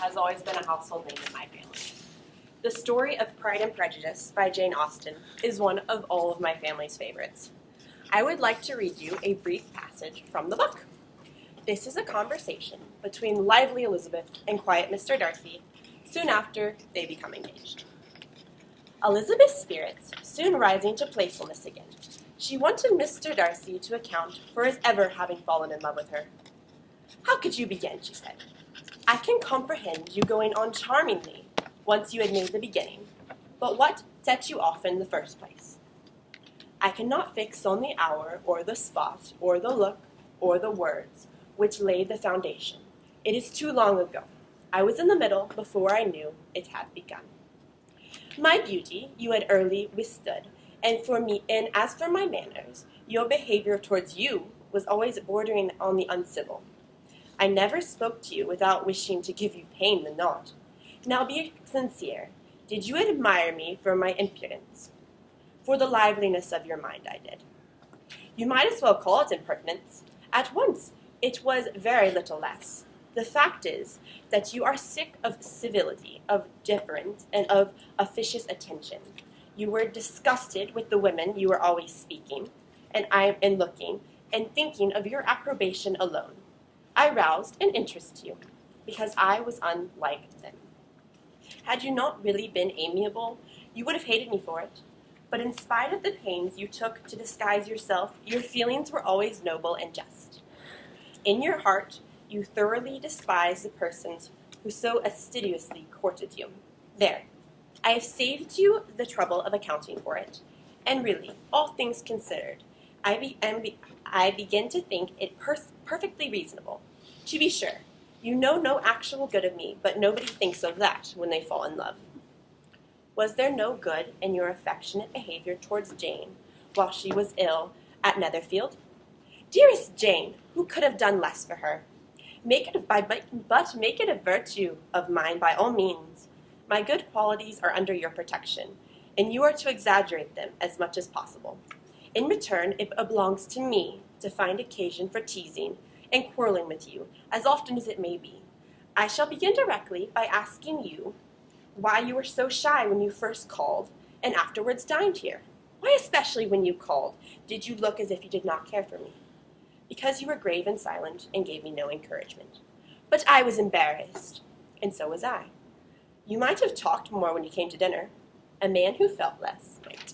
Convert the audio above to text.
has always been a household name in my family. The story of Pride and Prejudice by Jane Austen is one of all of my family's favorites. I would like to read you a brief passage from the book. This is a conversation between lively Elizabeth and quiet Mr. Darcy soon after they become engaged. Elizabeth's spirits soon rising to playfulness again, she wanted Mr. Darcy to account for his ever having fallen in love with her. "How could you begin?" she said. "I can comprehend you going on charmingly once you had made the beginning, but what set you off in the first place?" "I cannot fix on the hour or the spot or the look or the words which laid the foundation. It is too long ago. I was in the middle before I knew it had begun. My beauty you had early withstood, and as for my manners, your behavior towards you was always bordering on the uncivil. I never spoke to you without wishing to give you pain the nod. Now be sincere. Did you admire me for my impudence? For the liveliness of your mind, I did. You might as well call it impertinence. At once, it was very little less. The fact is that you are sick of civility, of deference, and of officious attention. You were disgusted with the women you were always speaking, and looking, and thinking of your approbation alone. I roused an interest to you, because I was unlike them. Had you not really been amiable, you would have hated me for it. But in spite of the pains you took to disguise yourself, your feelings were always noble and just. In your heart, you thoroughly despised the persons who so assiduously courted you. There, I have saved you the trouble of accounting for it, and really, all things considered, I begin to think it perfectly reasonable. To be sure, you know no actual good of me, but nobody thinks of that when they fall in love. Was there no good in your affectionate behavior towards Jane while she was ill at Netherfield? Dearest Jane, who could have done less for her? Make it a virtue of mine by all means. My good qualities are under your protection, and you are to exaggerate them as much as possible. In return, it belongs to me to find occasion for teasing and quarreling with you, as often as it may be. I shall begin directly by asking you why you were so shy when you first called and afterwards dined here. Why, especially when you called, did you look as if you did not care for me? Because you were grave and silent and gave me no encouragement. But I was embarrassed, and so was I. You might have talked more when you came to dinner. A man who felt less might